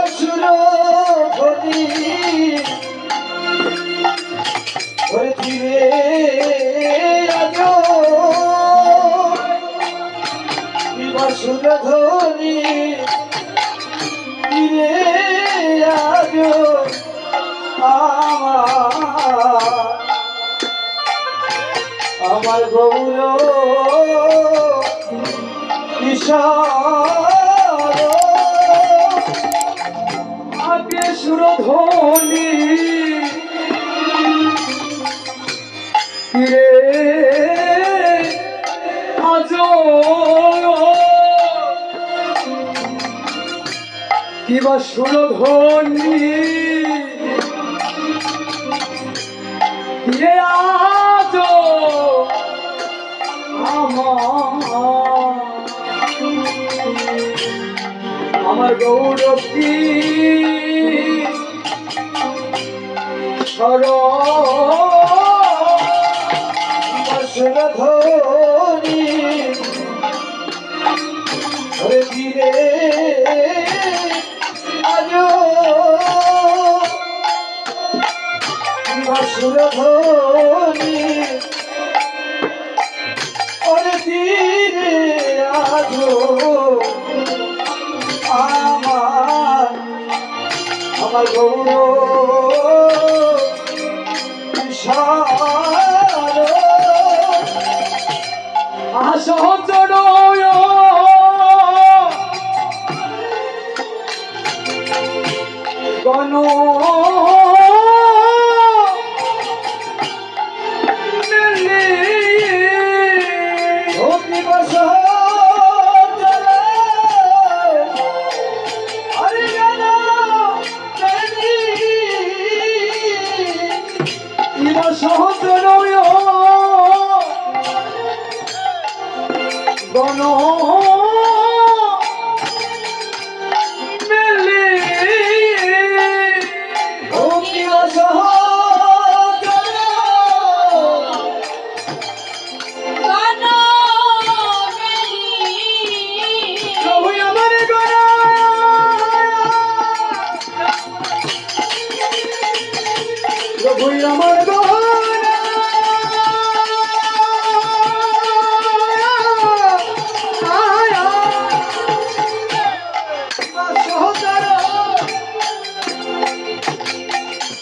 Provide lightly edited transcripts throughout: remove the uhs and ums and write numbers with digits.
বাসুর ধনি ওরে ধীরে আজ বাসুর ধনি ধীরে আজ আমার গৌর ঈশ্বর আগে সুরধ্বনি রে আজ কিবা সুরধ্বনি রে আজ আমার গৌরব কি ধরি ধীরে আজ বাসুর ধরি ওরে ধীরে আজ আমার গৌর সহচর গণ সহচর গণ মেলি আমার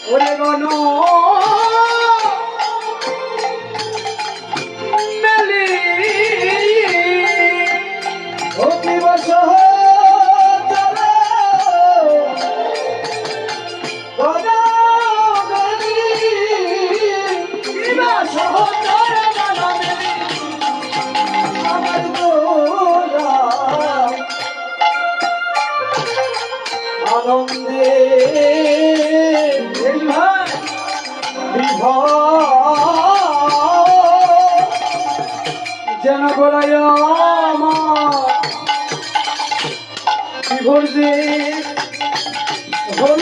ওরে গণ মেলি আনন্দে যেন বলাই বিভোর যে হল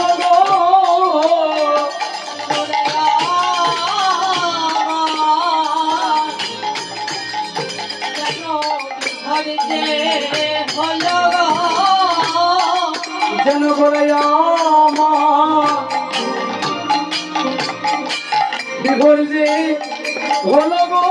যেন বলাই বিভোর যে হল গো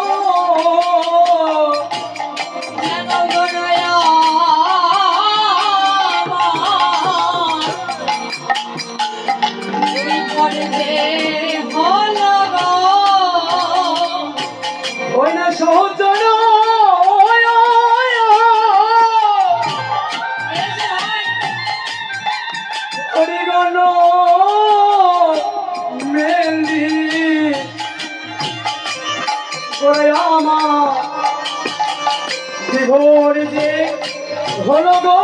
ওই না সহচর গণ মেলি করে আমার বিভোর যে হল গো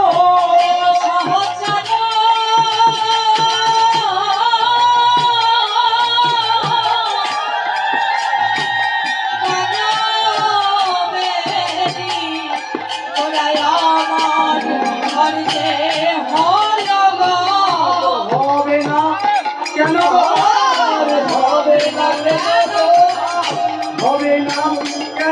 হবে না কেন হবে না কেন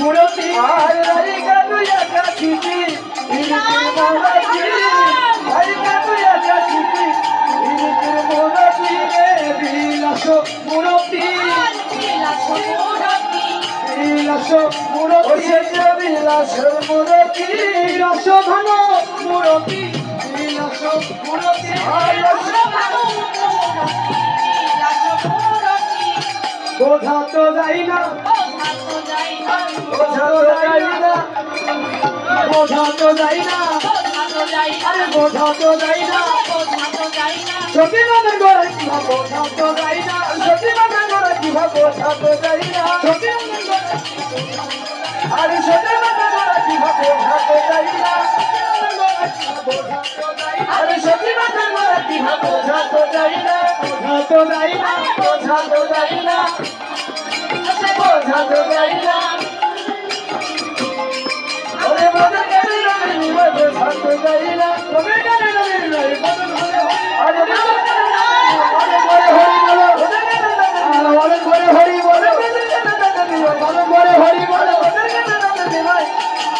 মূরতি আর রাইকা তুই একা ছিটি ইরিতির মূরতি রাইকা তুই একা ছিটি ইরিতির মূরতি রে বিলাস মূরতি বিলাস মূরতি ওসে যে বিলাসের মূরতি বিলাস ধন মূরতি বিলাস মূরতি বোঝা তো যাই না বোঝা তো যাই না বোঝা তো যাই না আরে বোঝা তো যাই না সত্যি মনে করে কিভাবে বোঝা তো যাই না সত্যি মনে করে কিভাবে বোঝা তো যাই না সত্যি মনে করে আরে সত্যি মনে করে কিভাবে বোঝা তো যাই না বোঝা তো যাই না আরে সত্যি মনে করে কিভাবে বোঝা তো যাই না বোঝা তো যাই না বোঝা তো যাই না বোঝা তো যাই না ওরে বোঝা কেন নিবে বোঝা তো যাই না তবে কেন নবীর নয় বদন হলে হয় আরে বোঝা কেন অনেক করে হরি বলো বোঝা কেন আর অনেক করে হরি বলে অনেক করে হরি বলে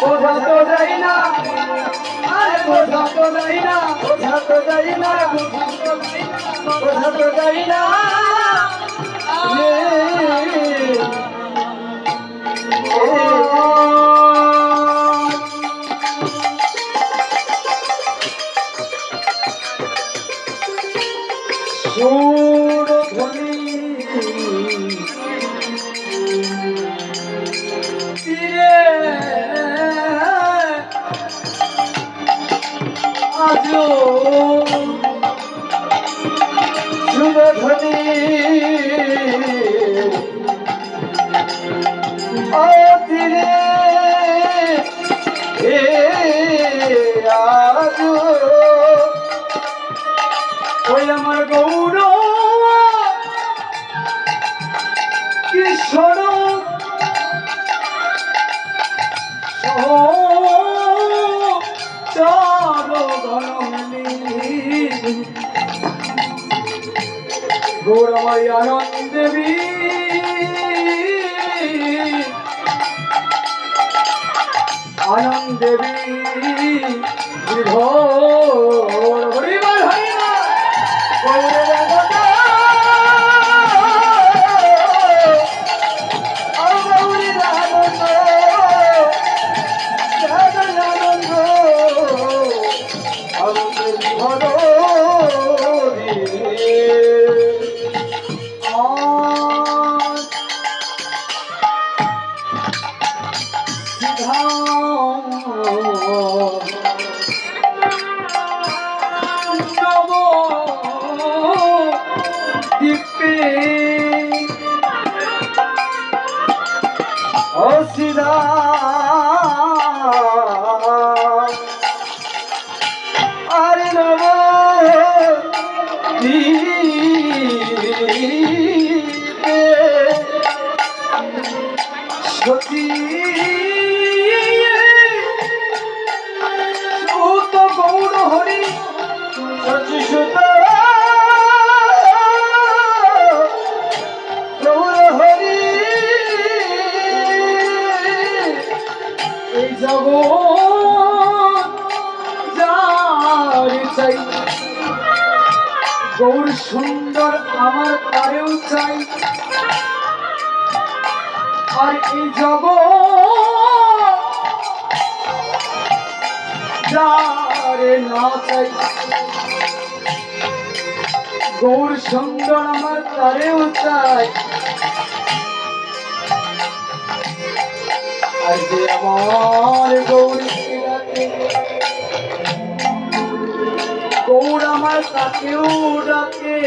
বোঝা তো যাই না আরে বোঝা তো যাই না বোঝা তো যাই না বোঝা তো যাই না সুর ধ্বনি তীরে আজো সুরধ্বনি অতিরে হে আজ ওই আমার গৌর কিশোর চার গণমিলি গৌরময় আনন্দ দেবী আনন্দ দেবী বিভোর হরিবল হরিবল গৌরে দেবতা গৌরী আনন্দ আনন্দ আনন্দ ভর সিধা আরে নব সতী সুত গৌর হরি সচি সুত গৌর হরি এই জগৎ যার চাই গৌর সুন্দর আমার তারেও চাই আর এই জগৎ যারে না চাই গৌর সুন্দর আমার তারেও চাই আর যে আমার গৌরীকে ডাকে গৌর আমার তাকেও ডাকে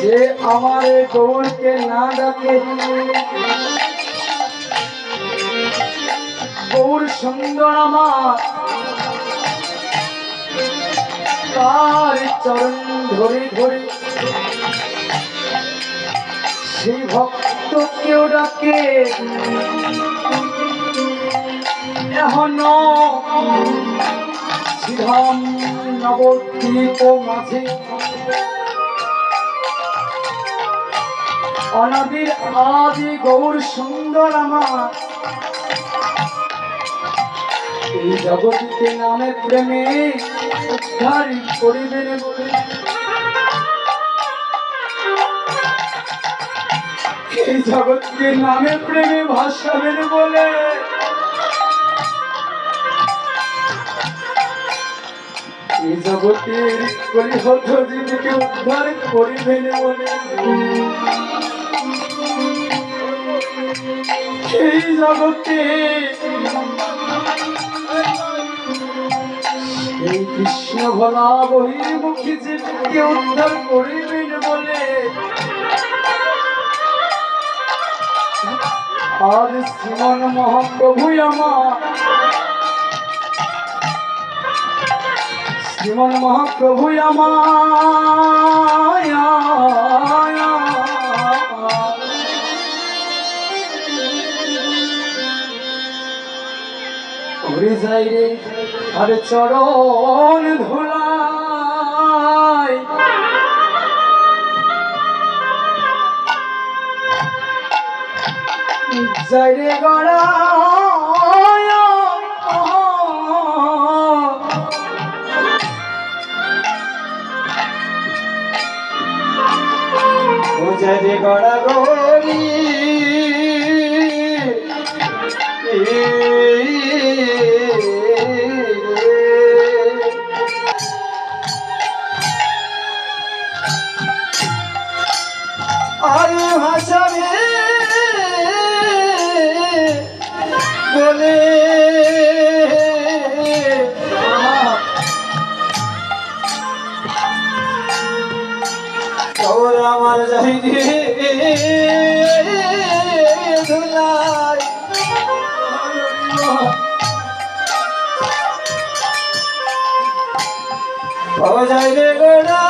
যে আমার গৌরকে না ডাকে গৌর সুন্দর আমার তার চরণ ধরে ধরে সেই ভক্ত কেউ ডাকে এখন শ্রীধাম নবদ্বীপ মাঝে অনাদির আদি গৌর সুন্দর আমার এই জগতিতে নামে প্রেমে উদ্ধার করিবেন বলে এই জগৎকে নামে প্রেমে ভাসাবেন বলে এই জগতের কলিহত জীবকে উদ্ধার করিবেন বলে এই জগতে এই কৃষ্ণ ভোলা বহির্মুখী জীবকে উদ্ধার করিবেন বলে আর শ্রীমন মহাপ্রভু আমার শ্রীমন মহাপ্রভু আমার ঘুরে যাই রে আর চরণ ধুলাই যাই রে গড়া যাই রে গড়া গড়ি আরে ভাষাবে বলে তোর আমার যাই রে ধুলাই ও যাই রে গোড়া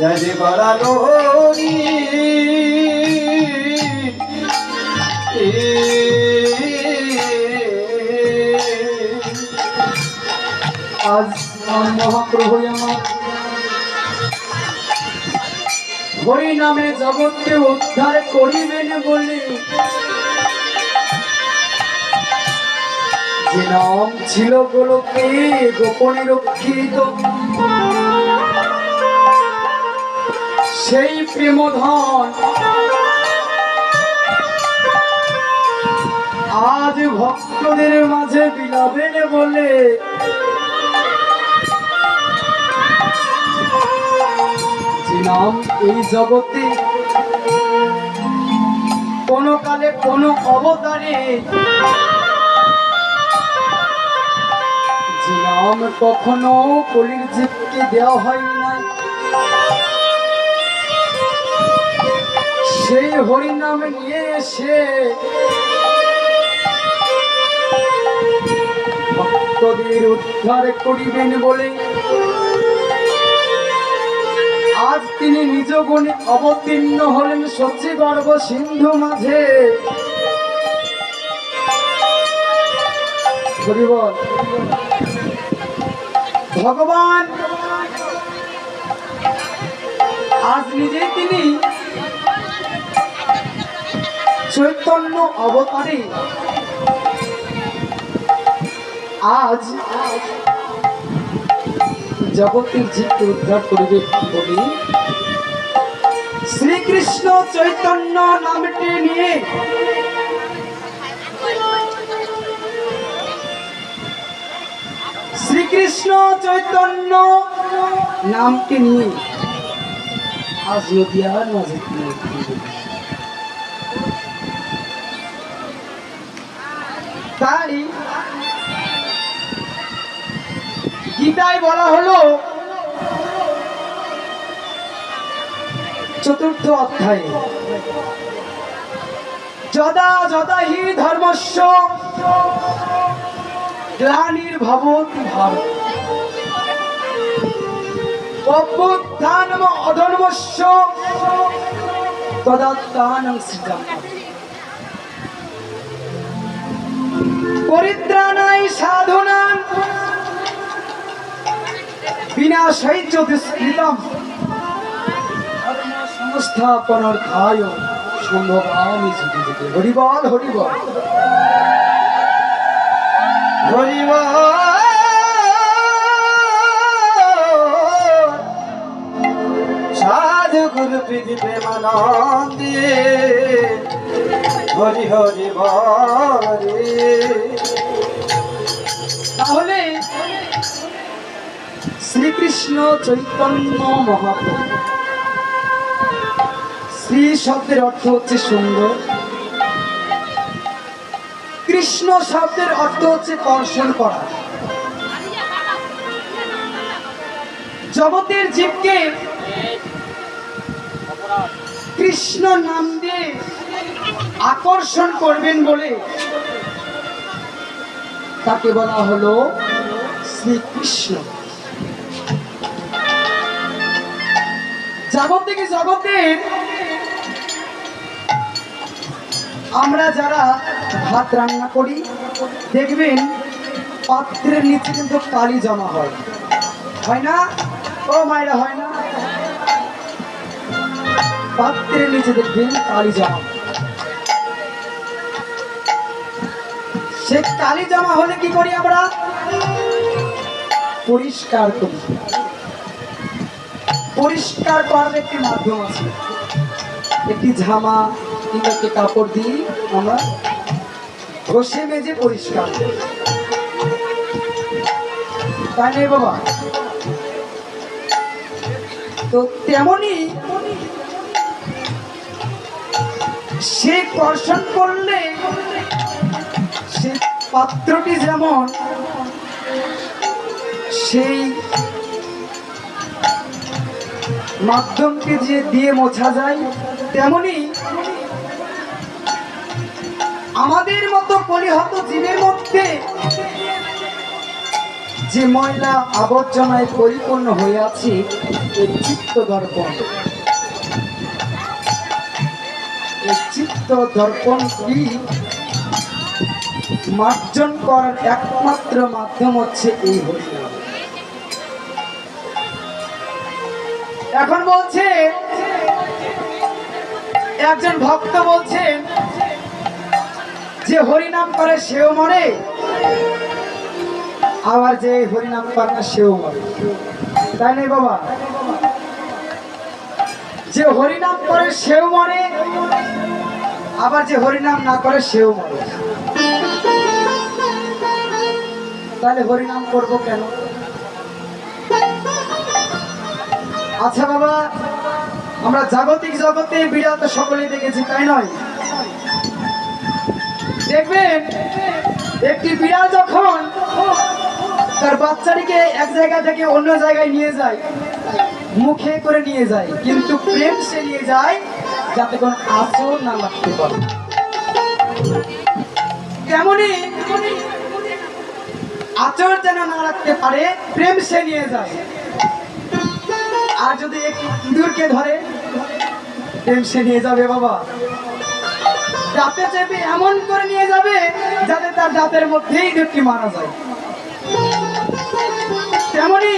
যাই রে গোড়া গরি আজ মহাপ্রভু আমার হরি নামে জগৎকে উদ্ধার করিবেন বলে যে নাম ছিল গোলকে গোপনে রক্ষিত সেই প্রেমধন আজ ভক্তদের মাঝে বিলাবেন বলে যে নাম এই জগতে কোন কালে কোন অবতারে যে নাম কখনো কলির জীবকে দেওয়া হয় না সেই হরিনাম নিয়ে এসে ভক্তদের উদ্ধার করিবেন বলে আজ তিনি নিজ গুণে অবতীর্ণ হলেন সচিগর্ভ সিন্ধু মাঝে ভগবান আজ নিজে তিনি চৈতন্য অবতারে আজ জগতের জীবকে উদ্ধার করিবে বলি শ্রীকৃষ্ণ চৈতন্য নামটি নিয়ে শ্রীকৃষ্ণ চৈতন্য নামটি নিয়ে আজ নদিয়ার মাঝে তাই গীতায় বলা হলো চতুর্থ অধ্যায়ে যদা যদা হি ধর্মস্য গ্লানির্ভবতি ভারত অভ্যুত্থানম অধর্মস্য তদাত্মানং সৃজম পরিত্রাণায় সাধনাং বিনাশায় চ দুষ্কৃতম সংস্থাপনার্থায় সম্ভবামি যুগে। হরি বল, হরি বল, হরি বল। সাধু গুরু প্রীতি প্রেমানন্দে হরি হরি বলে। তাহলে শ্রীকৃষ্ণ চৈতন্য মহাপ্রভু, শ্রী শব্দের অর্থ হচ্ছে সুন্দর, কৃষ্ণ শব্দের অর্থ হচ্ছে কর্ষণ করা। জগতের জীবকে কৃষ্ণ নাম দিয়ে আকর্ষণ করবেন বলে তাকে বলা হলো শ্রীকৃষ্ণ। জাগতিক জগতের আমরা যারা ভাত রান্না করি দেখবেন পাত্রের নিচে কিন্তু কালি জমা হয়, হয় না? ও মায়েরা, হয় না? পাত্রের নিচে দেখবেন কালি জমা। সে কালি জমা হলে কি করি আমরা? পরিষ্কার করি। পরিষ্কার করার একটি মাধ্যম আছে, একটি ঝামা কিংবা একটি কাপড় দিয়ে আমরা ঘষে মেজে পরিষ্কার করি, তাই নেই বাবা? তো তেমনি সে কর্ষণ করলে সে পাত্রটি যেমন সেই মাধ্যমকে যে দিয়ে মোছা যায়, তেমনি আমাদের মতো পরিহত জীবের মধ্যে যে ময়লা আবর্জনায় পরিপূর্ণ হয়ে আছে এই চিত্ত দর্পণ। এই চিত্ত দর্পণটি মার্জন করার একমাত্র মাধ্যম হচ্ছে এই হরিনাম। এখন বলছে একজন ভক্ত বলছেন যে হরিনাম করে সেও মরে, আবার যে হরিনাম করে না সেও মরে, তাই নেই বাবা? যে হরিনাম করে সেও মরে, আবার যে হরিনাম না করে সেও মরে। তাহলে হরিনাম করবো কেন? আচ্ছা বাবা, আমরা জাগতিক জগতে বিড়াল তো সকলেই দেখেছি, তাই নয়? দেখবেন একটি বিড়াল যখন তার বাচ্চাটিকে এক জায়গা থেকে অন্য জায়গায় নিয়ে যায়, মুখে করে নিয়ে যায়, কিন্তু প্রেম সে নিয়ে যায় যাতে কোনো আঁচড় না লাগতে পারে। তেমনি আঁচড় যেন না রাখতে পারে, প্রেম সে নিয়ে যায়। আর যদি একটি ইঁদুরকে ধরে, প্রেম সে নিয়ে যাবে বাবা, দাঁতে চেপে এমন করে নিয়ে যাবে যাতে তার দাঁতের মধ্যেই ইঁদুরটি মারা যায়। তেমনি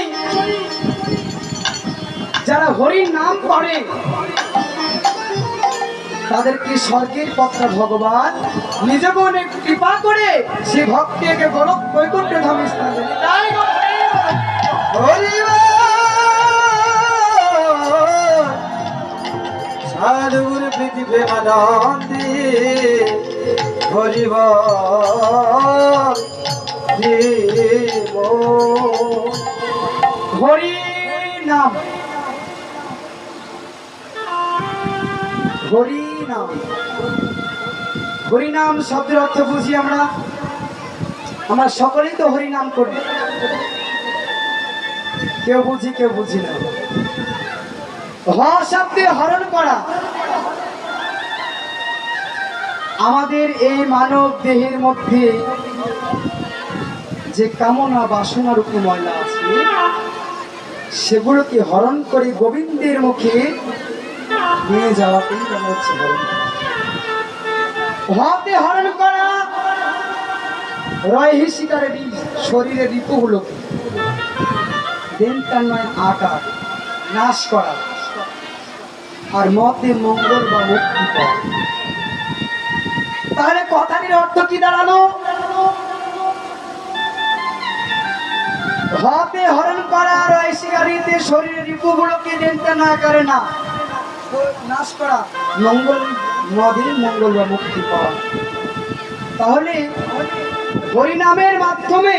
যারা হরির নাম করে তাদেরকে স্বর্গের পত্র ভগবান নিজ মনে কৃপা করে সে ভক্তকে গোলক বৈকুণ্ঠ ধামে স্থান দেন। সাধুগুরু প্রীতি প্রেমানন্দে হরি বল। হরি নাম, হরি নাম, হরি নাম শব্দের অর্থ বুঝি আমরা, আমরা সকলেই তো হরি নাম করি, কেউ বুঝি কেউ বুঝি না। হ শব্দে হরণ করা। আমাদের এই মানব দেহের মধ্যে যে কামনা বাসনা রূপী ময়লা আছে সেগুলোকে হরণ করে গোবিন্দের মুখে নিয়ে যাওয়াকেই বলা হচ্ছে হরণ। হতে হরণ করা, রয়হি শিকারের শরীরের রিপুগুলোকে দেন তার নয় আকার নাশ করা আর মতে মঙ্গল বা মুক্তি পাওয়া। তাহলে কথাটির অর্থ কি দাঁড়ালো? হাতে হরণ করা রয় শিকারীতে শরীরের রিপুগুলোকে দেন তার না করে না নাশ করা, মঙ্গল মদে মঙ্গল বা মুক্তি পাওয়া। তাহলে হরিনামের মাধ্যমে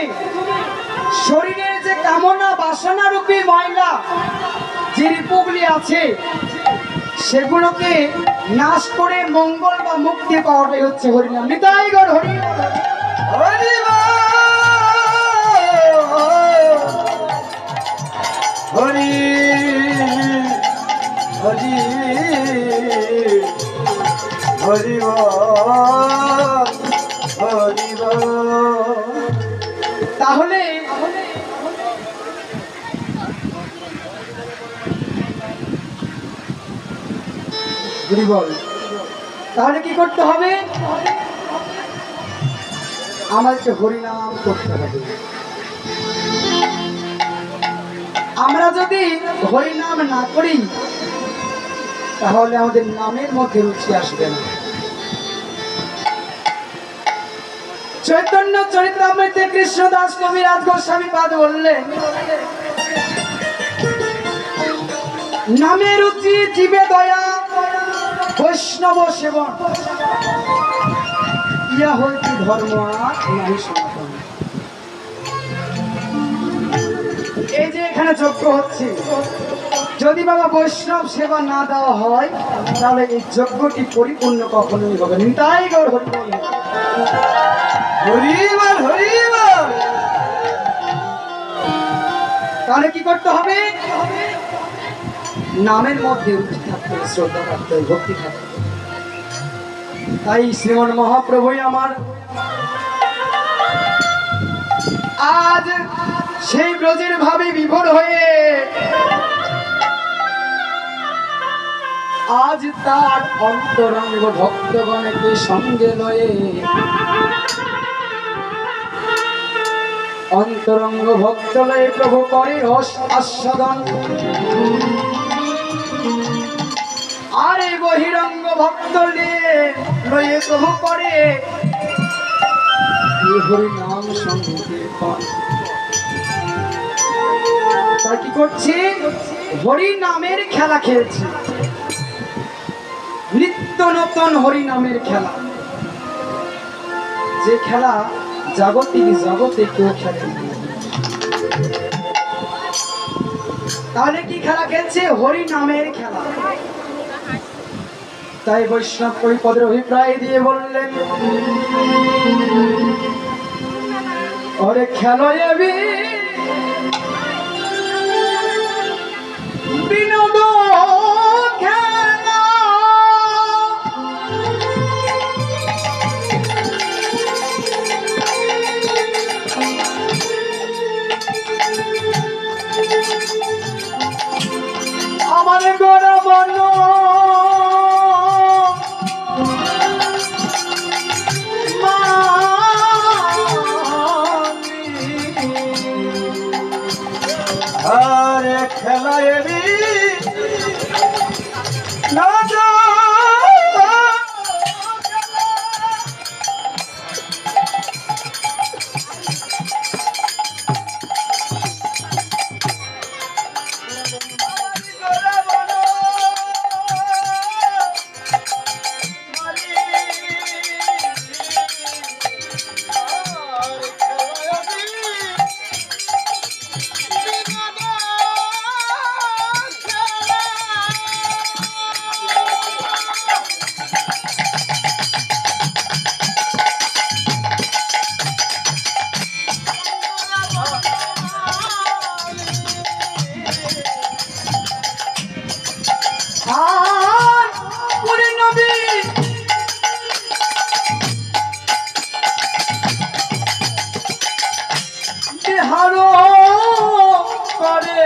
শরীরের যে কামনা বাসনা রূপী ময়লা যে রিপুগুলি আছে সেগুলোকে নাশ করে মঙ্গল বা মুক্তি পাওয়াটাই হচ্ছে হরিনাম। নিতাই গৌর হরি হরি হরি হরি হরি হরি। তাহলে বল তাহলে কি করতে হবে? আমাদেরকে হরিনাম করতে হবে। আমরা যদি হরিনাম না করি তাহলে আমাদের নামের মধ্যে রুচি আসবে না। চৈতন্য চরিতামৃতে কৃষ্ণদাস কবিরাজ গোস্বামী পাদ বললেন, নামে রুচি জীবে দয়া বৈষ্ণব সেবন, ইয়া হইতে ধর্ম আর নাহি সনাতন। এই যে এখানে যজ্ঞ হচ্ছে, যদি বাবা বৈষ্ণব সেবা না দেওয়া হয় তাহলে এই যজ্ঞটি পরিপূর্ণ কখনোই হবে না। তাই গৌর হরিবল হরিবল। তাহলে কি করতে হবে? নামের মধ্যে রুচি থাকতে হবে, শ্রদ্ধা থাকতে হবে, ভক্তি থাকতে হবে। তাই শ্রীমন মহাপ্রভুই আমার আজ সেই ব্রজের ভাবে বিভোর হয়ে আজ তার অন্তরঙ্গ ভক্তগণকে সঙ্গে লয়ে অন্তরঙ্গ ভক্ত লয়ে প্রভু করে আস্বাদন, আর এই বহিরঙ্গ ভক্ত লয়ে প্রভু করে হরি নাম সংকীর্তন। তা কি করছি? হরি নামের খেলা খেলছি, নিত্য নতুন হরি নামের খেলা, যে খেলা জাগতিক জগতে কেউ খেলে। তাহলে কি খেলা খেলছে? হরি নামের খেলা। তাই বৈষ্ণব কবিপদের অভিপ্রায় দিয়ে বললেন, ওরে খেলো এবি বিনোদ খেলা, আমার গোড়া বন আরে খেলা এবি না যা হারো করে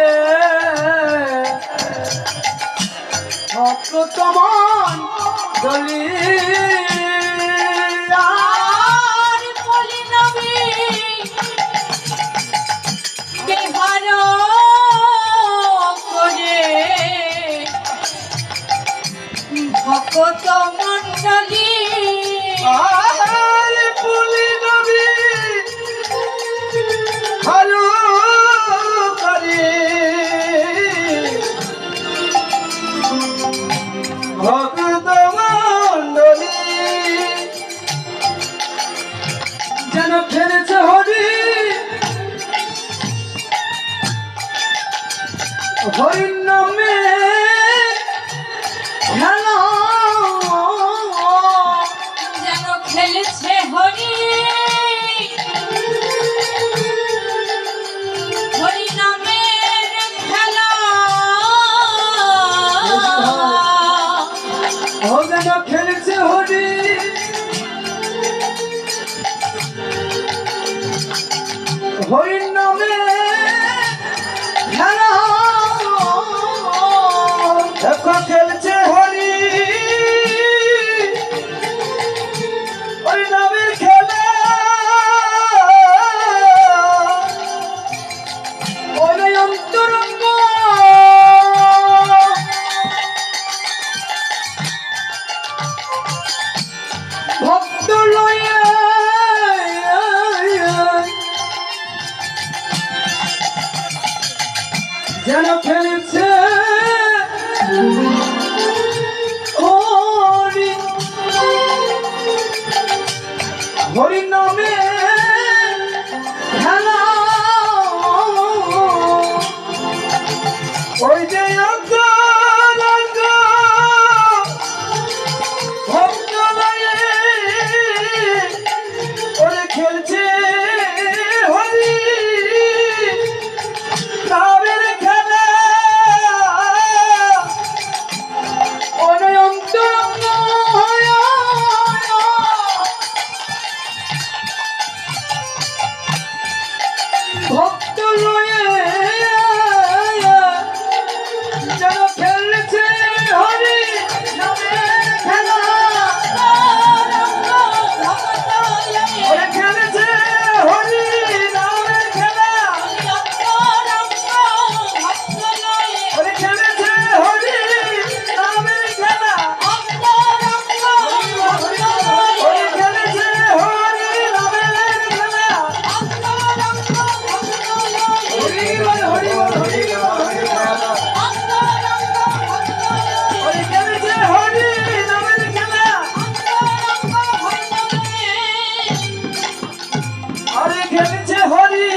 ভক্তমান দলি বলি নবী বিহার করে ভকত মণ্ডলী আর পুলি নবী হারু করে ভক্ত মণ্ডলী যেন খেলেছে হরি হরির নামে খেলা যেন খেলেছে হরি হরি নামের খেলা ও যেন খেলেছে হরি হরির নামে খেলা দেখো খেলছে হরি ওই নামের খেলা ওরে অন্তরঙ্গ ভক্ত লয়ে যেন খেলেছে হরি হরি নামে খেলা ওই যে অঙ্গ ভক্ত লয়ে ওরে খেলছে হরি নামের খেলা ওরে অন্তরঙ্গ ভক্ত লয়ে যেন খেলছে হরি নামের খেলা ওরে খেলেছে হরি নামের খেলা ওরে খেলেছে হরি নামের খেলা ওরে খেলেছে হরি নামের খেলা হরি বল হরি বল হরি নামের খেলা ওরে খেলেছে হরি নামের খেলা আরে খেলেছে হরি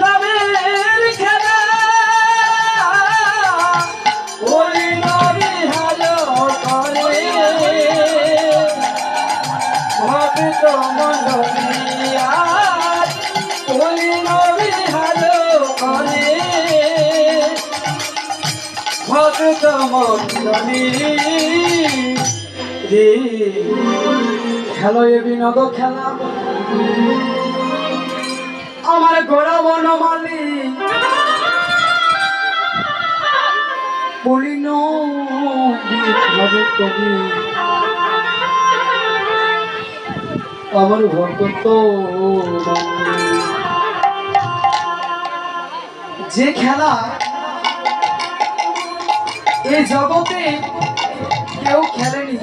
নামের খেলা ওই নবী হালো করে ভক্ত মণ্ডলী আজ ওই নবী হালো করে ভক্ত মণ্ডলী রে খেলো এ বিনোদ খেলা আমার গোড়া বনমালী বলিন কবি আমার ভক্ত যে খেলা এই জগতে কেউ খেলেনি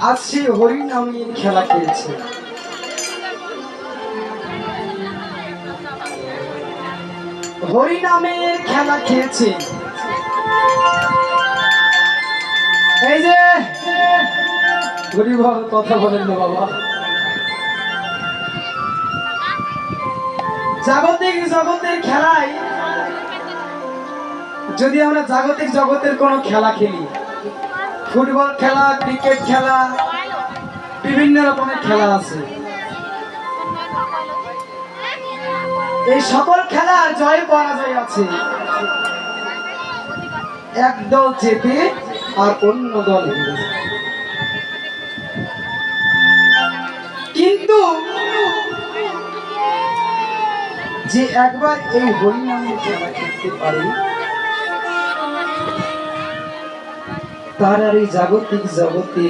আজ সে হরি নামে খেলা খেলছে হরি নামের খেলা খেলছে এই যে হরিবল কথা বলেন না বাবা জগতের খেলায় যদি আমরা জাগতিক জগতের কোনো খেলা খেলি ফুটবল খেলা ক্রিকেট খেলা বিভিন্ন রকমের খেলা আছে এই সকল খেলার জয় পরাজয় আছে এক দল জেতে আর অন্য দল হেরে কিন্তু যে একবার এই হরিনামের খেলা খেলতে পারে তার আর এই জাগতিক জগতে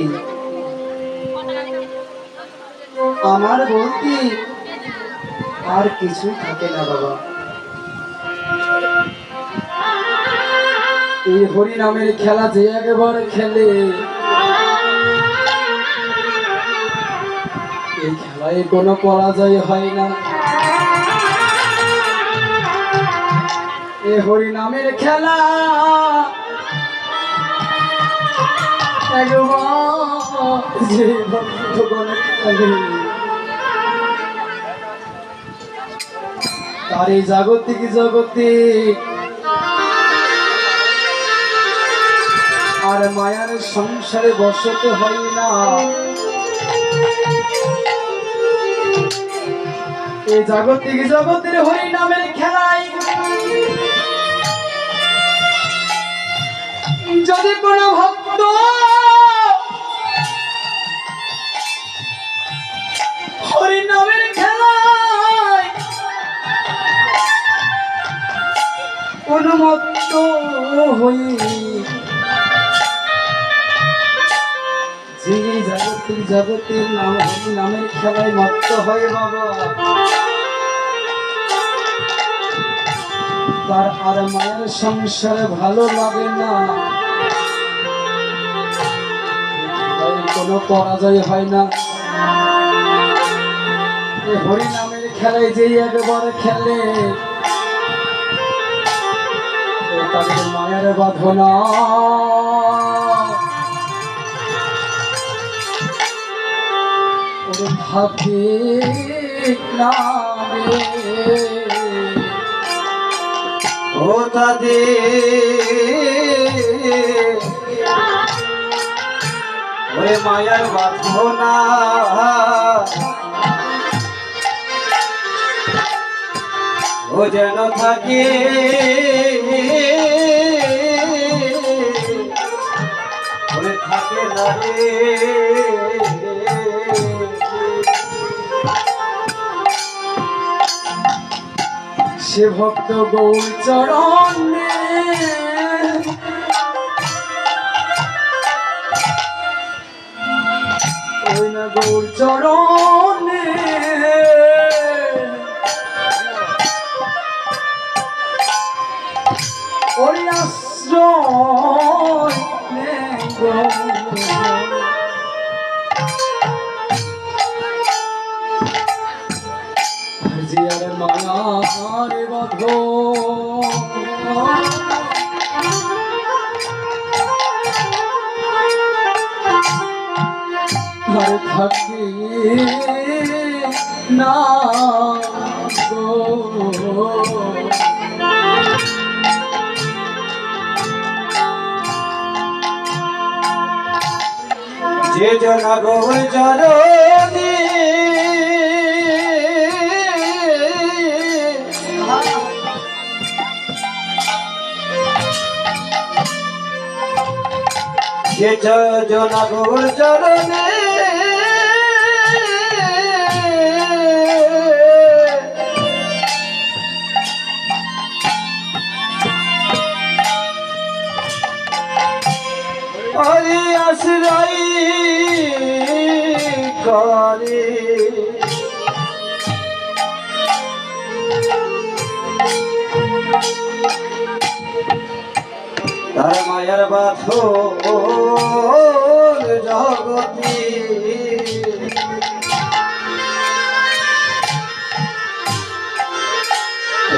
আমার বলতে আর কিছুই থাকে না বাবা। এই হরি নামের খেলা যে একবার খেলে, এই খেলায় কোনো পরাজয় হয় না। এই হরি নামের খেলা একবার যে ভক্তগণ খেলে, তার এই জাগতিক জগতে আর মায়ার সংসারে বসতে হয় না। এই জাগতিক জগতের হরি নামের খেলায় যদি কোনো ভক্ত হরি নামের খেলায় অনুমত্ত হই, যে জাগতিক জগতের নাম হরি নামের খেলায় মত্ত হয় বাবা, তার আর মায়ের সংসারে ভালো লাগে না। কোনো পরাজয় হয় না। হরি নামের খেলায় যে একবার খেলে, তাদের মায়ের বাঁধনা থাকে না রে। ও তাদের ওরে মায়ার বাঁধনা ও যেন থাকে ওরে থাকে না রে। সে ভক্ত গৌর চরণে ওই না গৌর চরণে ওই আশ্রয় জিয়ার মায়ার বাঁধ আর থাকি না গো। যে জন গৌর চরণে যে জন গৌর চরণে হরি আশ্রয় করে তার মায়ার বাঁধন জগতি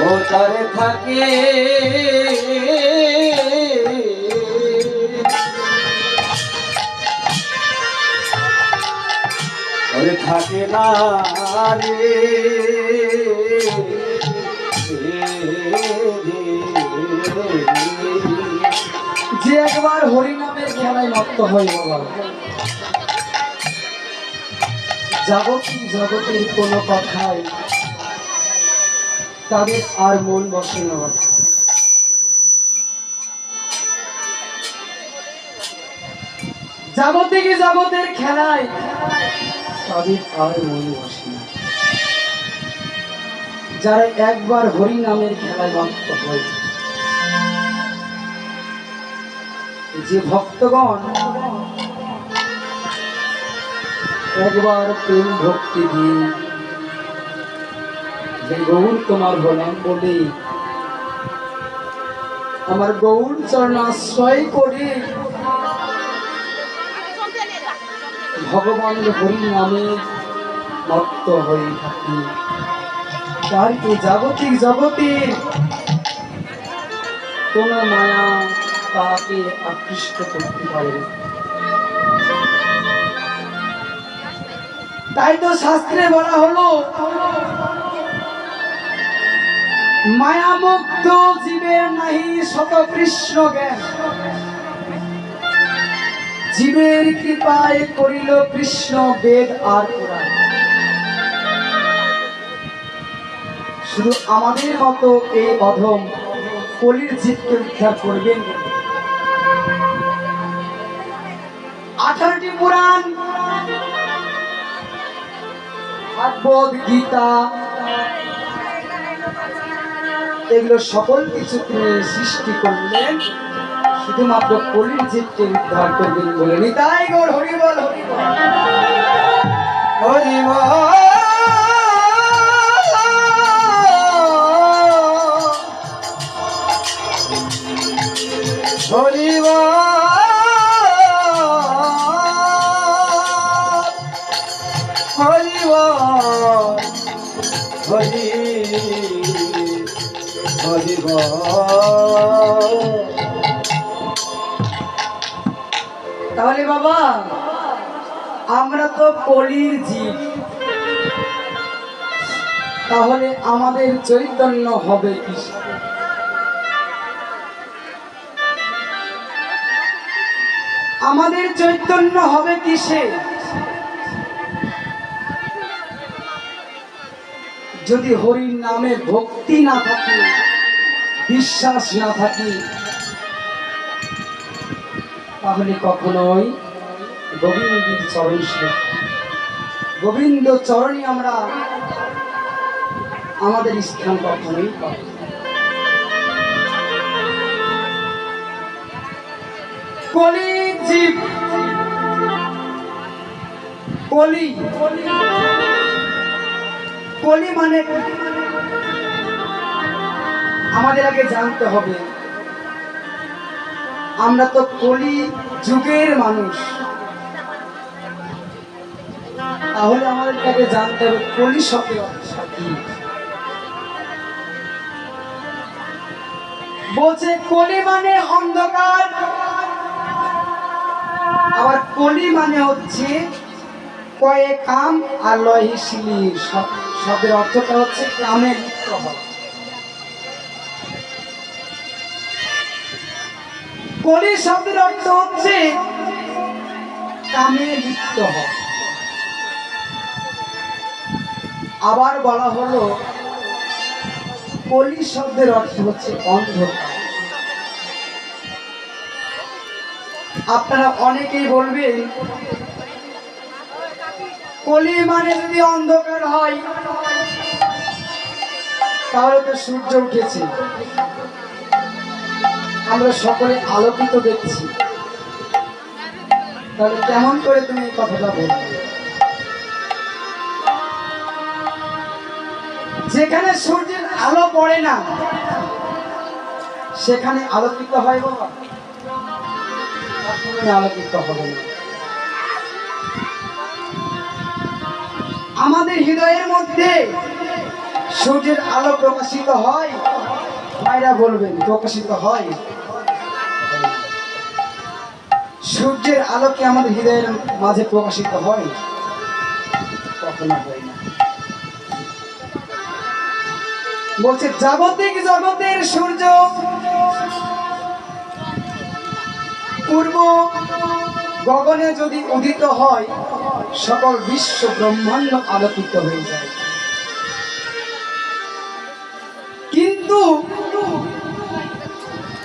ও তারে থাকে ওরে থাকে না রে। যে একবার হরি নামের খেলায় মত্ত হয় বাবা, জাগতিক জগতের কোনো কথায় তাদের আর মন বসে না। জাগতিক জগতের খেলায় তাদের আর মন বসে না। যারা একবার হরি নামের খেলায় মত্ত হয়, যে ভক্তগণ একবার প্রেম ভক্তি দিয়ে যে গৌর তোমার হলাম বলে আমার গৌর চরণ আশ্রয় করি ভগবান হরি নামে মত্ত হয়ে থাকি। তার কি জাগতিক জগতে কোন মায়া তাকে আকৃষ্ট করতে পারে না। তাই তো শাস্ত্রে বলা হলো মায়ামুক্ত জীবের নাহি শত কৃষ্ণ জ্ঞান, জীবের কৃপায় করিল কৃষ্ণ বেদ আর পুরাণ। শুধু আমাদের মতো এই অধম কলির জীবকে উদ্ধার করবেন 18টি পুরাণ, ভাগবত, গীতা, এগুলো সকল কিছু তিনি সৃষ্টি করলেন শুধুমাত্র কলির জীবকে উদ্ধার করবেন বলে। নিতাই গৌর হরি বল, হরি বল, হরি হরি হরি হরি হরি তাহলে বাবা আমরা তো কলির জীব, তাহলে আমাদের চৈতন্য হবে কি? আমাদের চৈতন্য হবে কিসে? যদি হরির নামে ভক্তি না থাকে, বিশ্বাস না থাকে, তাহলে কখনোই গোবিন্দের চরণ গোবিন্দ চরণে আমরা আমাদের স্থান কখনোই পাব না। কলি জীব, কলি, কলি মানে আমাদের আগে জানতে হবে আমরা তো কলি যুগের মানুষ, তাহলে আমাদেরকে জানতে হবে কলি শব্দের অর্থ কি। বলছে কলি মানে অন্ধকার, আবার কলি মানে হচ্ছে কয়ে কাম আর লহি শিলি, শব্দের অর্থটা হচ্ছে কামে লিপ্ত হওয়া। কলি শব্দের অর্থ হচ্ছে কামে লিপ্ত হওয়া। আবার বলা হলো কলি শব্দের অর্থ হচ্ছে অন্ধকার। আপনারা অনেকেই বলবেন কলি মানে যদি অন্ধকার হয় তাহলে তো সূর্য উঠেছে, আমরা সকলে আলোকিত দেখছি, তাহলে কেমন করে তুমি এই কথাটা বলবে? যেখানে সূর্যের আলো পড়ে না সেখানে আলোকিত হয় বাবা? কখনোই আলোকিত হবে না। আমাদের হৃদয়ের মধ্যে সূর্যের আলো প্রকাশিত হয়, মায়েরা বলবেন প্রকাশিত হয়? সূর্যের আলো কি আমাদের হৃদয়ের মাঝে প্রকাশিত হয়? কখনো হয় না। বলছে জাগতিক জগতের সূর্য পূর্ব গগনে যদি উদিত হয় সকল বিশ্ব ব্রহ্মাণ্ড আলোকিত হয়ে যায়, কিন্তু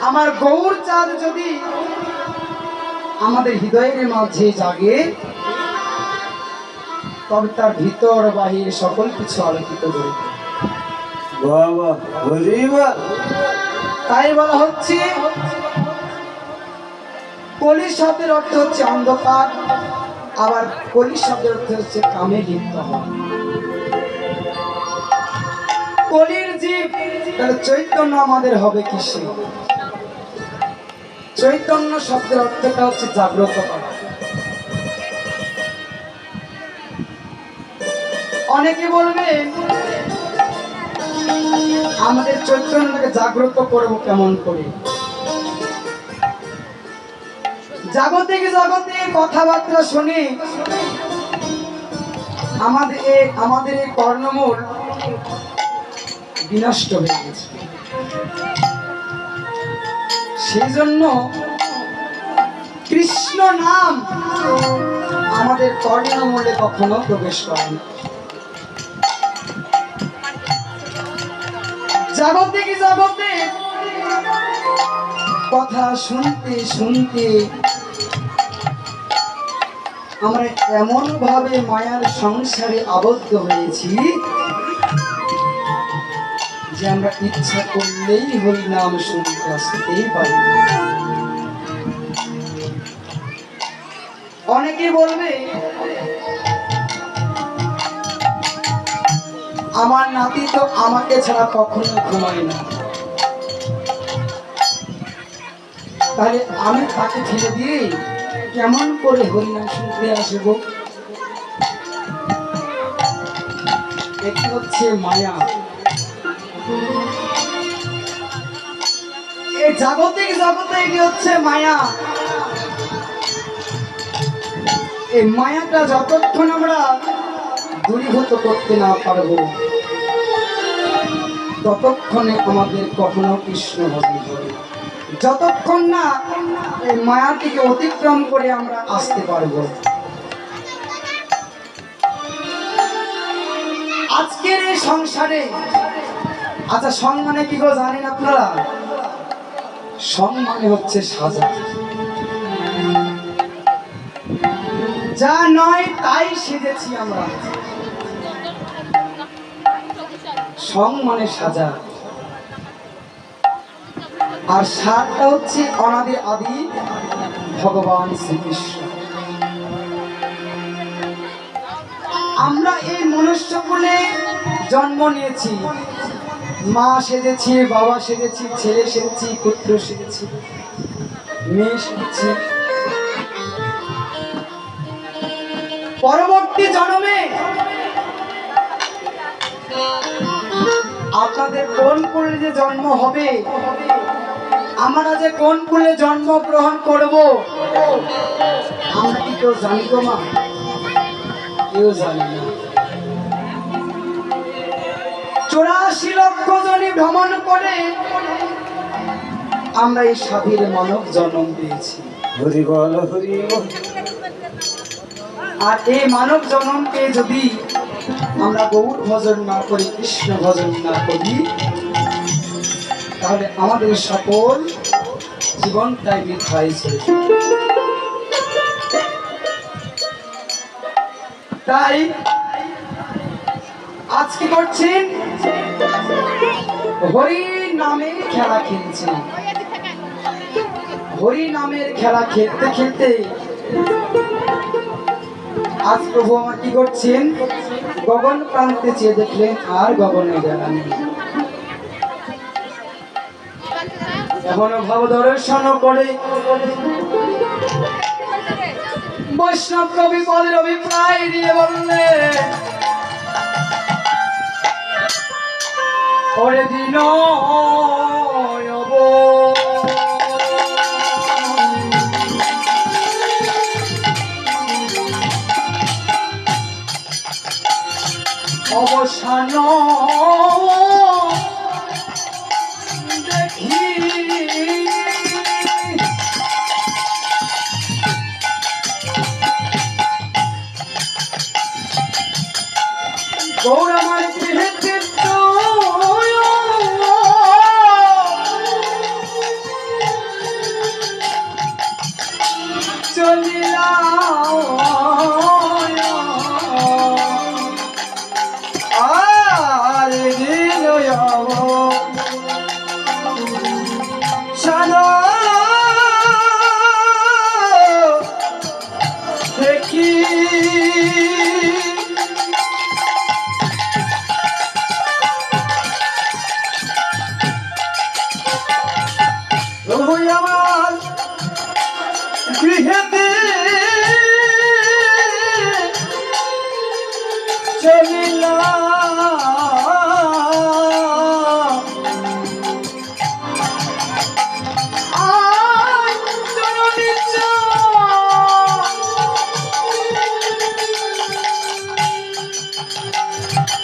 আমার গৌর চাঁদ যদি আমাদের হৃদয়ের মাঝে জাগে তবে তার ভিতর বাহির সকল কিছু আলোকিত করে। বাবা হরি বল। তাই বলা হচ্ছে কলি শব্দের অর্থ হচ্ছে অন্ধকার, আবার কলি শব্দের অর্থ হচ্ছে কামে লিপ্ত হওয়া। কলির জীব, তাহলে চৈতন্য আমাদের হবে কিসে? চৈতন্য শব্দের অর্থটা হচ্ছে জাগ্রত করা। অনেকে বলবে আমাদের চৈতন্যকে জাগ্রত করবো কেমন করে? জাগতিক জগতে কথাবার্তা শুনে আমাদের এই কর্ণমূল বিনষ্ট হয়ে গেছে। সেই জন্য কৃষ্ণ নাম আমাদের কর্ণমূলে কখনো প্রবেশ করে না। জাগতিক জগতে কথা শুনতে শুনতে আমরা এমন ভাবে মায়ার সংসারে আবদ্ধ হয়েছি যে আমরা ইচ্ছা করলেই হরি নাম শুনতে আসতেই পারি। অনেকে বলবে আমার নাতি তো আমাকে ছাড়া কখনো ঘুমায় না, তাহলে আমি তাকে ছেড়ে দিয়ে কেমন করে হরিনাম শুনতে আসব? এটি হচ্ছে মায়া। এই জাগতিক জগতে এটি হচ্ছে মায়া। এই মায়াটা যতক্ষণ আমরা দূরীভূত করতে না পারবো ততক্ষণে আমাদের কখনো কৃষ্ণ ভজন হবে। যতক্ষণ না এই মায়াটিকে অতিক্রম করে আমরা আসতে পারবো। আজকের এই সংসারে, আচ্ছা সং মানে কি গো জানেন আপনারা? সং মানে হচ্ছে সাজা। যা নয় তাই সেজেছি আমরা। সং মানে সাজা, আর সারটা হচ্ছে অনাদি আদি ভগবান শ্রীকৃষ্ণ। আমরা এই মনুষ্যকুলে জন্ম নিয়েছি, মা সেজেছি, বাবা সেজেছি, ছেলে সেজেছি, পুত্র সেজেছি, মেয়ে সেজেছি। পরবর্তী জন্মে আপনাদের কোন কুলে যে জন্ম হবে, আমরা যে কোন কুলে জন্মগ্রহণ করব, আমরা কি কেউ জানি গো মা? কেউ জানি না। 84 লক্ষ জনে ভ্রমণ করে আমরা এই স্বাধীন মানব জন্ম পেয়েছি। হরি বল হরি বল। আর এই মানব জন্মকে যদি আমরা গৌর ভজন না করি, কৃষ্ণ ভজন না করি, তাহলে আমাদের সকল জীবনটাই বৃথাই চলে যাবে। তাই আজ কি করছেন? হরি নামের খেলা খেলছেন। হরি নামের খেলা খেলতে খেলতে আজ প্রভু আমার কি করছেন? গগন প্রান্তে চেয়ে দেখলেন, আর গগনে দেখা নেই। এখনো ভাব দর্শন করে বৈষ্ণব কবি পদের অভিপ্রায় দিয়ে বললে, ওরে দিন অবসান দেখি গৌর আমার গৃহে চিত্ত চলিলা আর দিল সারা দেখি আমার গৃহেতে চলিলা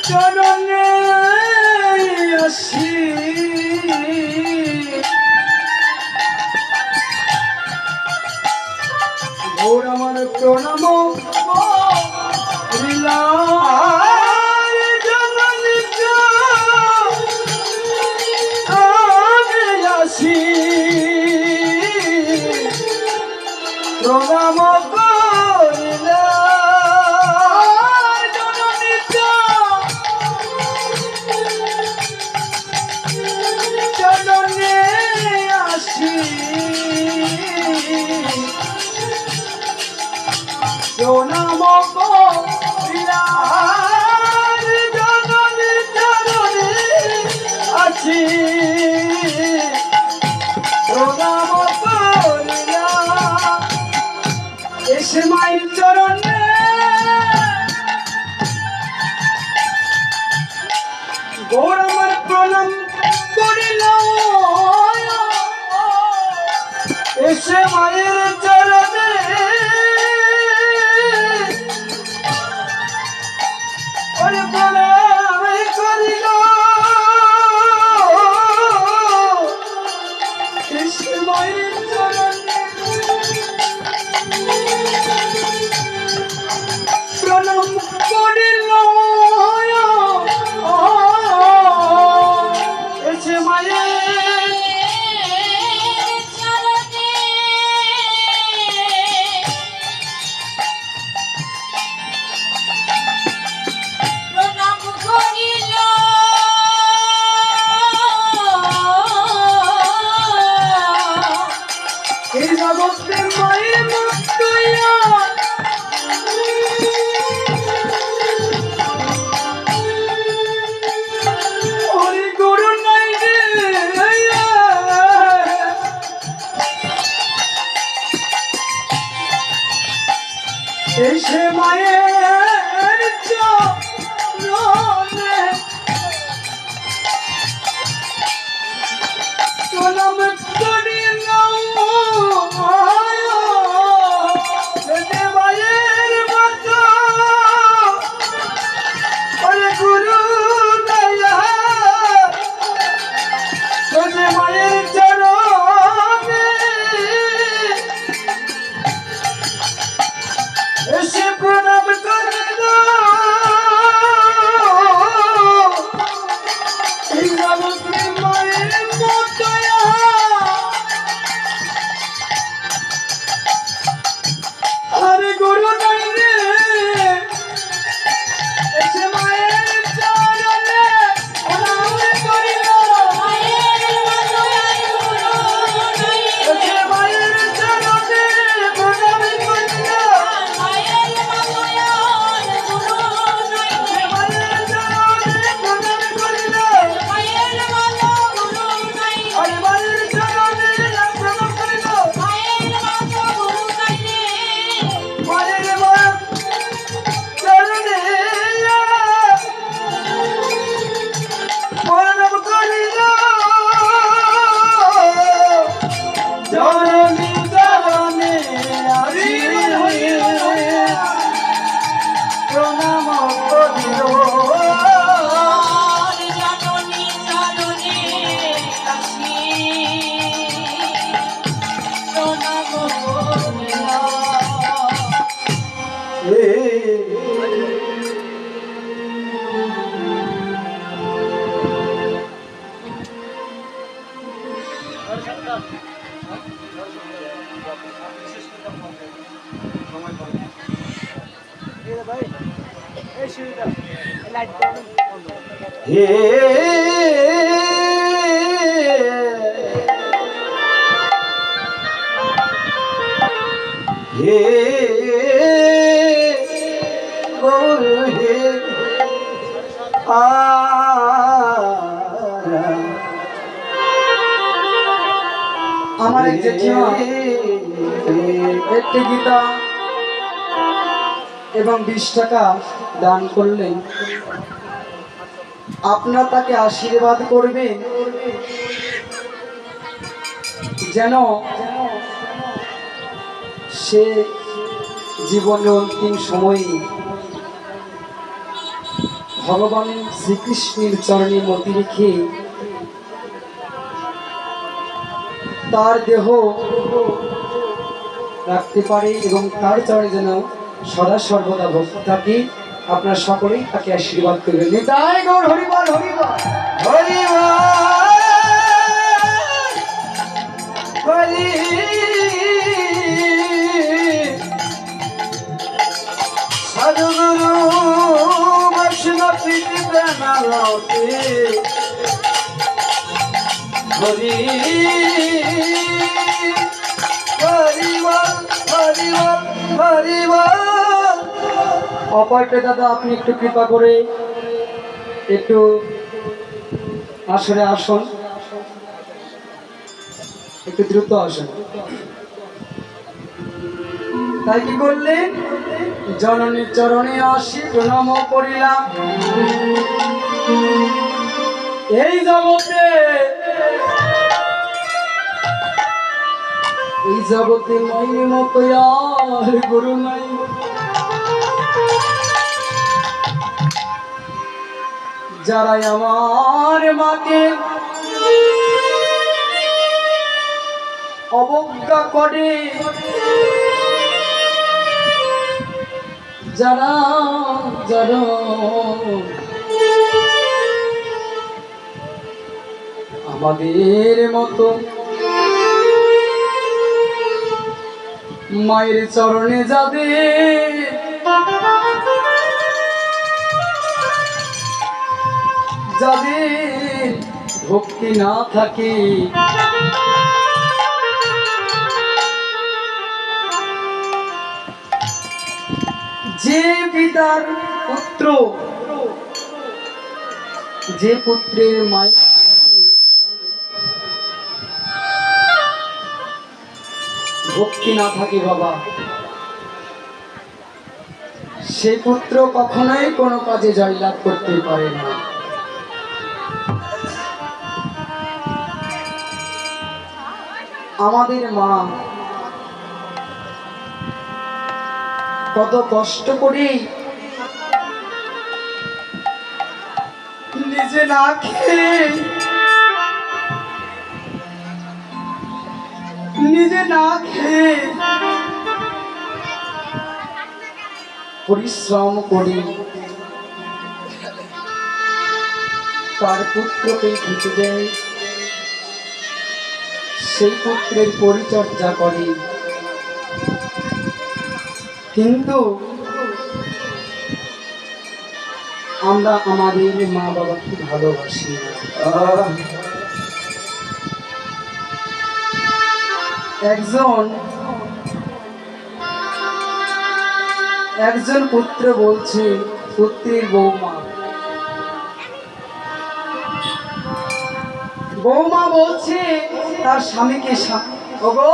চরণে আসি ওর আমার প্রণাম আসি প্রণাম করিলা চরণে আসি প্রণাম করিলা জননী চরণে আসি প্রণাম করিলা এসে মায়ের চরণে গৌর আমার প্রণাম করিল এসে মায়ের চরণে ওরে প্রণাম করিল এসে মায়ের চরণে প্রণাম করিল এসে মায়ের এই জগতের মায়ের মতয়া ওরে গুরু নাই রে এসে মায়ের চরণে প্রণাম করিল মায়ের মতো ওরে গুরু দয়া তোজে মায়ের চরণে এসে প্রণাম করিল এই জগতের মায়ের মতয়া আরে গুরু নাই রে এসে মায়ের চরণে প্রণাম করিল এসে মায়ের চরণে প্রণাম করিল মায়ের চরণে প্রণাম করিল আরে মায়ের চরণে প্রণাম করিল মায়ের মা চরণে প্রণাম করিল জননী চরণে আসি প্রণাম করিল জননী চরণে আসি প্রণাম করিল হে হে গৌর হে আমার এক জেঠিমা একটি গীতা এবং 20 টাকা দান করলেন। আপনারা তাকে আশীর্বাদ করবেন যেন সে জীবনের অন্তিম সময়ে ভগবান শ্রীকৃষ্ণের চরণে মতি রেখে তার দেহ রাখতে পারে এবং তার চরণে যেন সদা সর্বদা ভক্তি থাকে। আপনারা সকলেই তাকে আশীর্বাদ করবেন। নিতাই গৌর হরিবল হরিবল হরি সদগুরু বৈষ্ণব প্রীতি প্রেমালতে হরি হরিবল হরিবল হরিবল। অপরটা দাদা আপনি একটু কৃপা করে একটু আসরে আসুন, একটু দ্রুত আসুন। তাই কি করলেন? জননীর চরণে আসি প্রণাম করিলাম। এই জগতে মায়ের মতো আর গুরু নাই। যারা আমার মাকে অবজ্ঞা করে, যারা যারা আমাদের মতো মায়ের চরণে যাদের যাদের ভক্তি না থাকে, যে পিতার পুত্র, যে পুত্রের মায়ের ভক্তি না থাকে বাবা, সেই পুত্র কখনোই কোনো কাজে জয়লাভ করতে পারে না। আমাদের মা কত কষ্ট করে নিজে না খেয়ে পরিশ্রম করে তার পুত্রকে খেতে দেয়, সেই পুত্রের পরিচর্যা করে। কিন্তু আমরা আমাদের মা বাবাকে ভালোবাসি না। একজন পুত্র বলছে পুত্রের বৌমা বলছে তার স্বামীকে, ওগো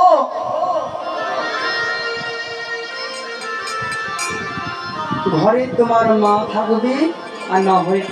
ঘরে তোমার মা থাকবে আর না হয়